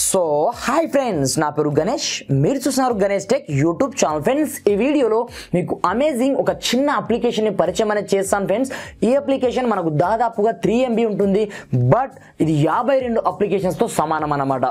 So hi friends, నా పేరు గణేష్. మీరు చూస్తున్నారు Ganesh tech YouTube channel. Friends, ఈ వీడియోలో మీకు అమేజింగ్ ఒక చిన్న అప్లికేషన్ని పరిచయం అనేది చేస్తాను ఫ్రెండ్స్. ఈ అప్లికేషన్ మనకు దాదాపుగా 3 MB ఉంటుంది, బట్ ఇది 52 అప్లికేషన్స్తో సమానం అన్నమాట.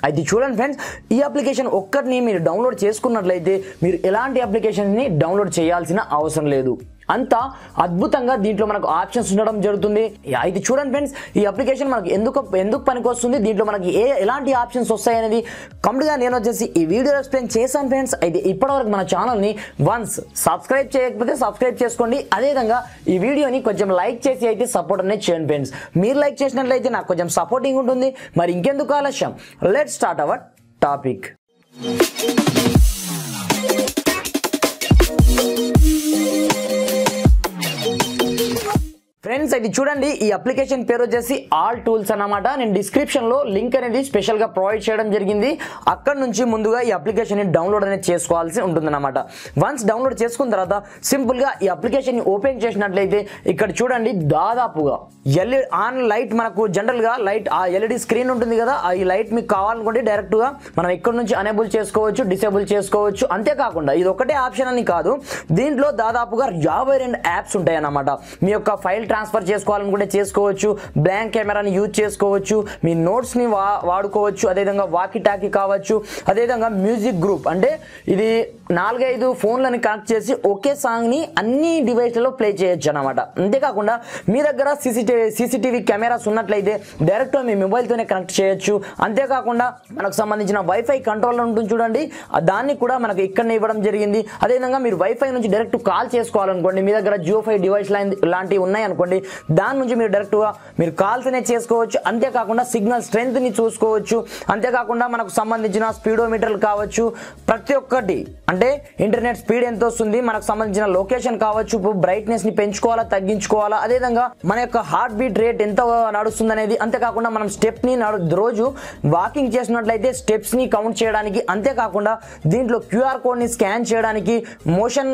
అయితే చూడండి ఫ్రెండ్స్, ఈ అప్లికేషన్ ఒక్కటిని మీరు డౌన్లోడ్ చేసుకున్నట్లయితే మీరు ఎలాంటి అప్లికేషన్ని డౌన్లోడ్ చేయాల్సిన అవసరం లేదు. అంత అద్భుతంగా దీంట్లో మనకు ఆప్షన్స్ ఉండడం జరుగుతుంది. అయితే చూడండి ఫ్రెండ్స్, ఈ అప్లికేషన్ మనకు ఎందుకు పనికి వస్తుంది, దీంట్లో మనకి ఎలాంటి ఆప్షన్స్ వస్తాయి అనేది కంప్లీట్గా నేను వచ్చేసి ఈ వీడియోలో ఎక్స్ప్లెయిన్ చేశాను ఫ్రెండ్స్. అయితే ఇప్పటివరకు మన ఛానల్ని వన్స్ సబ్స్క్రైబ్ చేయకపోతే సబ్స్క్రైబ్ చేసుకోండి. అదేవిధంగా ఈ వీడియోని కొంచెం లైక్ చేసి అయితే సపోర్ట్ అనేది చేయండి ఫ్రెండ్స్. మీరు లైక్ చేసినట్లయితే నాకు కొంచెం సపోర్టింగ్ ఉంటుంది. మరి ఇంకెందుకు ఆలస్యం, let's start our topic. Friends, అయితే చూడండి, ఈ అప్లికేషన్ పేరు వచ్చేసి ఆల్ టూల్స్ అన్నమాట. నేను డిస్క్రిప్షన్లో లింక్ అనేది స్పెషల్గా ప్రొవైడ్ చేయడం జరిగింది. అక్కడ నుంచి ముందుగా ఈ అప్లికేషన్ని డౌన్లోడ్ అనేది చేసుకోవాల్సి ఉంటుందన్నమాట. వన్స్ డౌన్లోడ్ చేసుకున్న తర్వాత సింపుల్గా ఈ అప్లికేషన్ని ఓపెన్ చేసినట్లయితే ఇక్కడ చూడండి, దాదాపుగా ఎల్ఈడి ఆన్ లైట్, మనకు జనరల్గా లైట్ ఆ ఎల్ఈడి స్క్రీన్ ఉంటుంది కదా, ఈ లైట్ మీకు కావాలనుకుంటే డైరెక్ట్గా మనం ఇక్కడ నుంచి అనేబుల్ చేసుకోవచ్చు, డిసేబుల్ చేసుకోవచ్చు. అంతేకాకుండా ఇది ఒకటే ఆప్షన్ అని కాదు, దీంట్లో దాదాపుగా 52 యాప్స్ ఉంటాయి అన్నమాట. మీ యొక్క ఫైల్ ట్రాన్స్ఫర్ చేసుకోవాలనుకుంటే చేసుకోవచ్చు, బ్లాంక్ కెమెరాని యూజ్ చేసుకోవచ్చు, మీ నోట్స్ని వాడుకోవచ్చు, అదేవిధంగా వాకీ టాకీ కావచ్చు, అదేవిధంగా మ్యూజిక్ గ్రూప్ అంటే ఇది 4-5 ఫోన్లని కనెక్ట్ చేసి ఒకే సాంగ్ని అన్ని డివైస్లలో ప్లే చేయొచ్చు అనమాట. అంతేకాకుండా మీ దగ్గర సీసీటీవీ కెమెరాస్ ఉన్నట్లయితే డైరెక్ట్గా మీ మొబైల్తోనే కనెక్ట్ చేయొచ్చు. అంతేకాకుండా మనకు సంబంధించిన వైఫై కంట్రోలర్ ఉంటుంది చూడండి, దాన్ని కూడా మనకు ఇక్కడనే ఇవ్వడం జరిగింది. అదేవిధంగా మీరు వైఫై నుంచి డైరెక్ట్ కాల్ చేసుకోవాలనుకోండి, మీ దగ్గర జియో 5 డివైస్ లాంటివి ఉన్నాయి అనుకోండి, దాని నుంచి మీరు డైరెక్ట్గా మీరు కాల్స్ అనేది చేసుకోవచ్చు. అంతేకాకుండా సిగ్నల్ స్ట్రెంగ్త్ని చూసుకోవచ్చు. అంతేకాకుండా మనకు సంబంధించిన స్పీడోమీటర్లు కావచ్చు, ప్రతి ఒక్కటి అంటే ఇంటర్నెట్ స్పీడ్ ఎంత వస్తుంది, మనకు సంబంధించిన లొకేషన్ కావచ్చు, బ్రైట్నెస్ని పెంచుకోవాలా తగ్గించుకోవాలా, అదేవిధంగా మన యొక్క హార్ట్ బీట్ రేట్ ఎంత నడుస్తుంది అనేది, అంతేకాకుండా మనం స్టెప్ని రోజు వాకింగ్ చేసినట్లయితే స్టెప్స్ని కౌంట్ చేయడానికి, అంతేకాకుండా దీంట్లో క్యూఆర్ కోడ్ని స్కాన్ చేయడానికి, మోషన్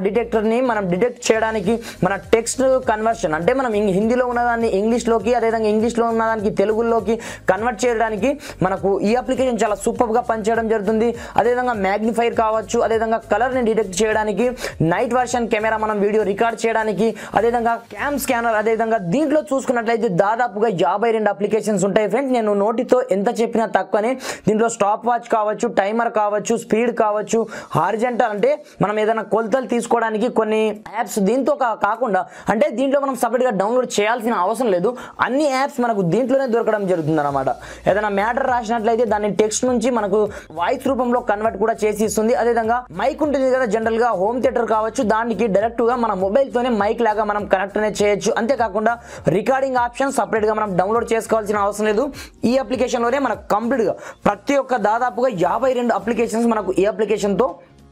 డిటెక్టర్ని మనం డిటెక్ట్ చేయడానికి, మన టెక్స్ట్ కన్వర్షన్ అంటే మనం హిందీలో ఉన్నదాన్ని ఇంగ్లీష్లోకి, అదేవిధంగా ఇంగ్లీష్లో ఉన్నదానికి తెలుగులోకి కన్వర్ట్ చేయడానికి మనకు ఈ అప్లికేషన్ చాలా సూపర్గా పనిచేయడం జరుగుతుంది. అదేవిధంగా మ్యాగ్నిఫైర్ కావచ్చు, అదేవిధంగా కలర్ని డిటెక్ట్ చేయడానికి, నైట్ వర్షన్ కెమెరా మనం వీడియో రికార్డ్ చేయడానికి, అదేవిధంగా క్యామ్ స్కానర్. అదేవిధంగా దీంట్లో చూసుకున్నట్లయితే దాదాపుగా 52 అప్లికేషన్స్ ఉంటాయి ఫ్రెండ్స్. నేను నోటితో ఎంత చెప్పినా తక్కువనే. దీంట్లో స్టాప్ వాచ్ కావచ్చు, టైమర్ కావచ్చు, స్పీడ్ కావచ్చు, హారిజంటల్ అంటే మనం ఏదైనా కొలతలు తీసుకోవడానికి కొన్ని యాప్స్ దీంతో కాకుండా, అంటే దీంట్లో మనం సపరేట్గా డౌన్లోడ్ చేయాల్సిన అవసరం లేదు. అన్ని యాప్స్ మనకు దీంట్లోనే దొరకడం జరుగుతుంది అనమాట. ఏదైనా మ్యాటర్ రాసినట్లయితే దాన్ని టెక్స్ట్ నుంచి మనకు వాయిస్ రూపంలో కన్వర్ట్ కూడా చేసి ఇస్తుంది. అదేవిధంగా మైక్ ఉంటుంది కదా, జనరల్ గా హోమ్ థియేటర్ కావచ్చు, దానికి డైరెక్ట్ గా మన మొబైల్ తోనే మైక్ లాగా మనం కనెక్ట్ అనేది చేయొచ్చు. అంతేకాకుండా రికార్డింగ్ ఆప్షన్ సపరేట్ గా మనం డౌన్లోడ్ చేసుకోవాల్సిన అవసరం లేదు. ఈ అప్లికేషన్ లోనే మనకు కంప్లీట్ గా ప్రతి ఒక్క దాదాపుగా 52 అప్లికేషన్స్ మనకు ఈ అప్లికేషన్ తో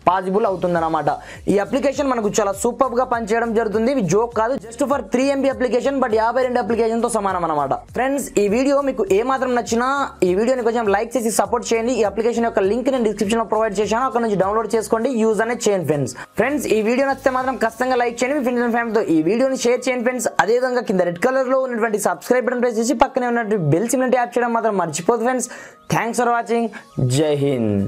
పాసిబుల్ అవుతుందన్నమాట. ఈ అప్లికేషన్ మనకు చాలా సూపర్ గా పనిచేయడం జరుగుతుంది. ఇవి జోక్ కాదు, just for 3 MB application, but 52 application తో సమానం అనమాట. ఫ్రెండ్స్, ఈ వీడియో మీకు ఏ మాత్రం నచ్చినా ఈ వీడియోని కొంచెం లైక్ చేసి సపోర్ట్ చేయండి. ఈ అప్లికేషన్ యొక్క లింక్ నేను డిస్క్రిప్షన్ లో ప్రొవైడ్ చేశాను, అక్కడ నుంచి డౌన్లోడ్ చేసుకోండి, యూజ్ అనేది చేయండి ఫ్రెండ్స్. ఈ వీడియో నచ్చితే మాత్రం ఖచ్చితంగా లైక్ చేయండి, మీ ఫ్రెండ్స్ అండ్ ఫ్యామిలీతో ఈ వీడియోని షేర్ చేయండి ఫ్రెండ్స్. అదేవిధంగా కింద రెడ్ కలర్ లో ఉన్నటువంటి సబ్స్క్రైబ్ బటన్ ప్రెస్ చేసి పక్కనే ఉన్నటువంటి బెల్ సింబల్ ట్యాప్ చేయడం మాత్రం మర్చిపోదు ఫ్రెండ్స్. Thanks for watching. జై హింద్.